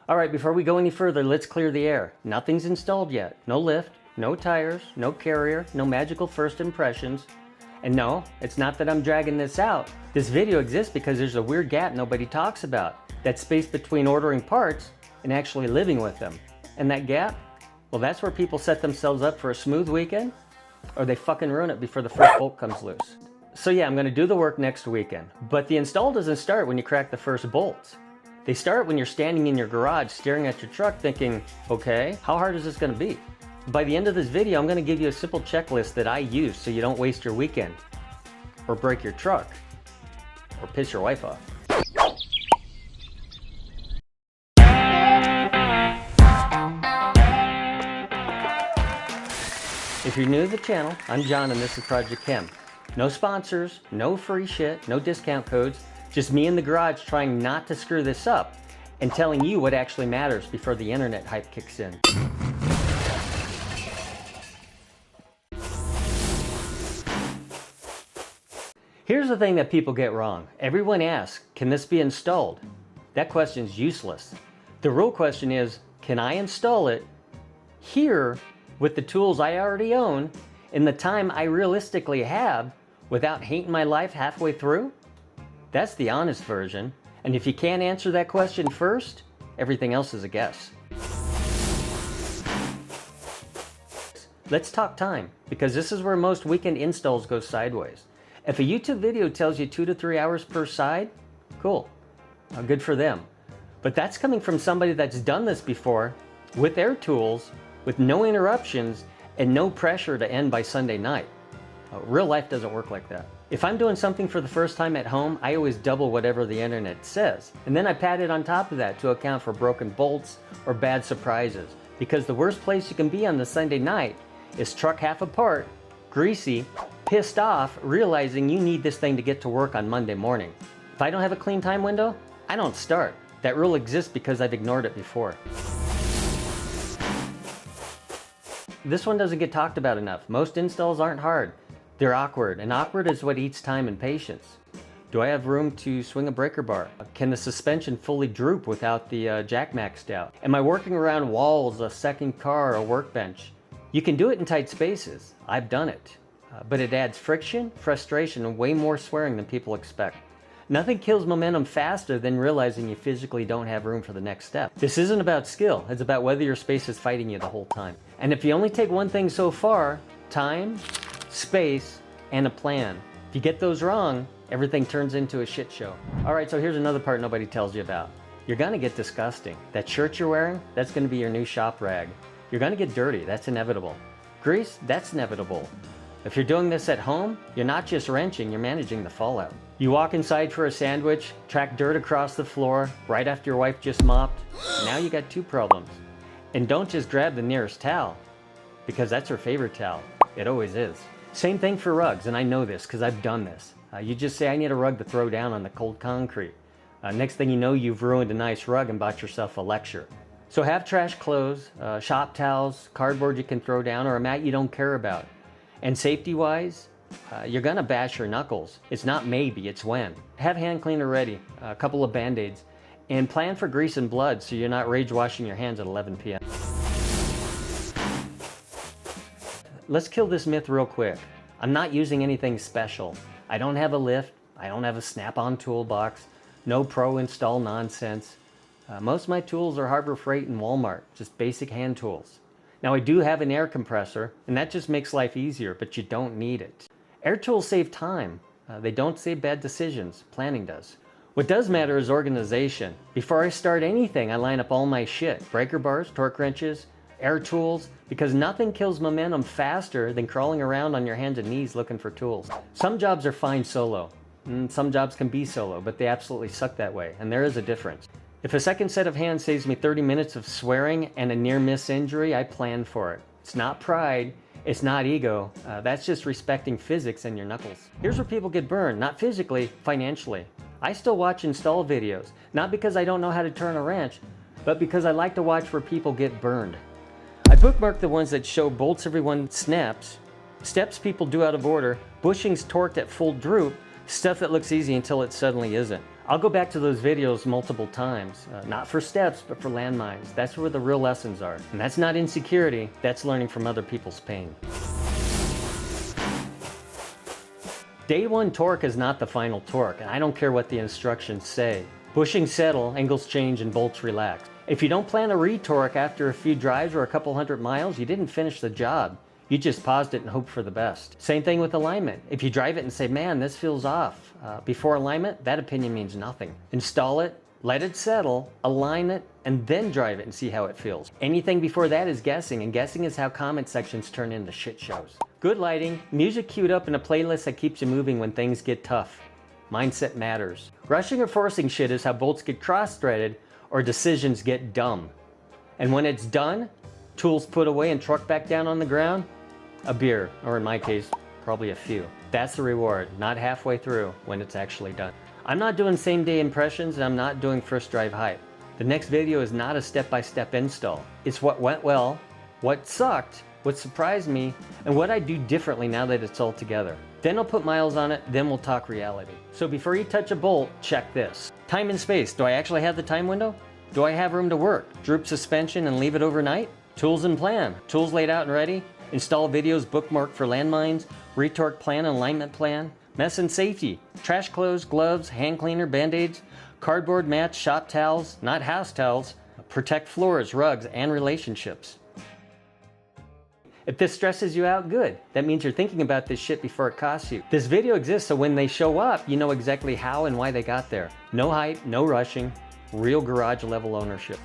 All right, before we go any further, let's clear the air. Nothing's installed yet. No lift, no tires, no carrier, no magical first impressions. And no, it's not that I'm dragging this out. This video exists because there's a weird gap nobody talks about. That space between ordering parts and actually living with them. And that gap, well, that's where people set themselves up for a smooth weekend, or they fucking ruin it before the first bolt comes loose. So yeah, I'm gonna do the work next weekend, but the install doesn't start when you crack the first bolts. They start when you're standing in your garage staring at your truck thinking, okay, how hard is this gonna be? By the end of this video, I'm gonna give you a simple checklist that I use so you don't waste your weekend, or break your truck, or piss your wife off. If you're new to the channel, I'm John and this is Project Kehm. No sponsors, no free shit, no discount codes, just me in the garage trying not to screw this up and telling you what actually matters before the internet hype kicks in. Here's the thing that people get wrong. Everyone asks, can this be installed? That question's useless. The real question is, can I install it here with the tools I already own in the time I realistically have without hating my life halfway through? That's the honest version. And if you can't answer that question first, everything else is a guess. Let's talk time, because this is where most weekend installs go sideways. If a YouTube video tells you 2 to 3 hours per side, cool, good for them. But that's coming from somebody that's done this before with their tools, with no interruptions and no pressure to end by Sunday night. Real life doesn't work like that. If I'm doing something for the first time at home, I always double whatever the internet says. And then I pat it on top of that to account for broken bolts or bad surprises. Because the worst place you can be on the Sunday night is truck half apart, greasy, pissed off, realizing you need this thing to get to work on Monday morning. If I don't have a clean time window, I don't start. That rule exists because I've ignored it before. This one doesn't get talked about enough. Most installs aren't hard. They're awkward, and awkward is what eats time and patience. Do I have room to swing a breaker bar? Can the suspension fully droop without the jack maxed out? Am I working around walls, a second car, a workbench? You can do it in tight spaces. I've done it. But it adds friction, frustration, and way more swearing than people expect. Nothing kills momentum faster than realizing you physically don't have room for the next step. This isn't about skill, it's about whether your space is fighting you the whole time. And if you only take one thing so far, time, space, and a plan. If you get those wrong, everything turns into a shit show. All right, so here's another part nobody tells you about. You're gonna get disgusting. That shirt you're wearing, that's gonna be your new shop rag. You're gonna get dirty, that's inevitable. Grease, that's inevitable. If you're doing this at home, you're not just wrenching, you're managing the fallout. You walk inside for a sandwich, track dirt across the floor, right after your wife just mopped. Now you got two problems. And don't just grab the nearest towel, because that's her favorite towel. It always is. Same thing for rugs, and I know this because I've done this. You just say, I need a rug to throw down on the cold concrete. Next thing you know, you've ruined a nice rug and bought yourself a lecture. So have trash clothes, shop towels, cardboard you can throw down, or a mat you don't care about. And safety-wise, you're gonna bash your knuckles. It's not maybe, it's when. Have hand cleaner ready, a couple of Band-Aids, and plan for grease and blood so you're not rage washing your hands at 11 p.m. Let's kill this myth real quick. I'm not using anything special. I don't have a lift, I don't have a snap-on toolbox, no pro install nonsense. Most of my tools are Harbor Freight and Walmart, just basic hand tools. Now I do have an air compressor, and that just makes life easier, but you don't need it. Air tools save time. They don't save bad decisions. Planning does. What does matter is organization. Before I start anything, I line up all my shit. Breaker bars, torque wrenches, air tools, because nothing kills momentum faster than crawling around on your hands and knees looking for tools. Some jobs are fine solo. Some jobs can be solo, but they absolutely suck that way, and there is a difference. If a second set of hands saves me 30 minutes of swearing and a near-miss injury, I plan for it. It's not pride, it's not ego, that's just respecting physics and your knuckles. Here's where people get burned, not physically, financially. I still watch install videos, not because I don't know how to turn a wrench, but because I like to watch where people get burned. I bookmark the ones that show bolts everyone snaps, steps people do out of order, bushings torqued at full droop, stuff that looks easy until it suddenly isn't. I'll go back to those videos multiple times, not for steps, but for landmines. That's where the real lessons are. And that's not insecurity, that's learning from other people's pain. Day one torque is not the final torque, and I don't care what the instructions say. Bushings settle, angles change, and bolts relax. If you don't plan a retorque after a few drives or a couple hundred miles, you didn't finish the job. You just paused it and hoped for the best. Same thing with alignment. If you drive it and say, man, this feels off, before alignment, that opinion means nothing. Install it, let it settle, align it, and then drive it and see how it feels. Anything before that is guessing, and guessing is how comment sections turn into shit shows. Good lighting, music queued up in a playlist that keeps you moving when things get tough. Mindset matters. Rushing or forcing shit is how bolts get cross-threaded or decisions get dumb. And when it's done, tools put away and truck back down on the ground, a beer, or in my case, probably a few. That's the reward, not halfway through when it's actually done. I'm not doing same-day impressions, and I'm not doing first drive hype. The next video is not a step-by-step install. It's what went well, what sucked, what surprised me, and what I do differently now that it's all together. Then I'll put miles on it, then we'll talk reality. So before you touch a bolt, check this. Time and space, do I actually have the time window? Do I have room to work? Droop suspension and leave it overnight? Tools and plan, tools laid out and ready? Install videos bookmarked for landmines, retorque plan and alignment plan, mess and safety, trash clothes, gloves, hand cleaner, band-aids, cardboard mats, shop towels, not house towels, protect floors, rugs, and relationships. If this stresses you out, good. That means you're thinking about this shit before it costs you. This video exists so when they show up, you know exactly how and why they got there. No hype, no rushing, real garage level ownership.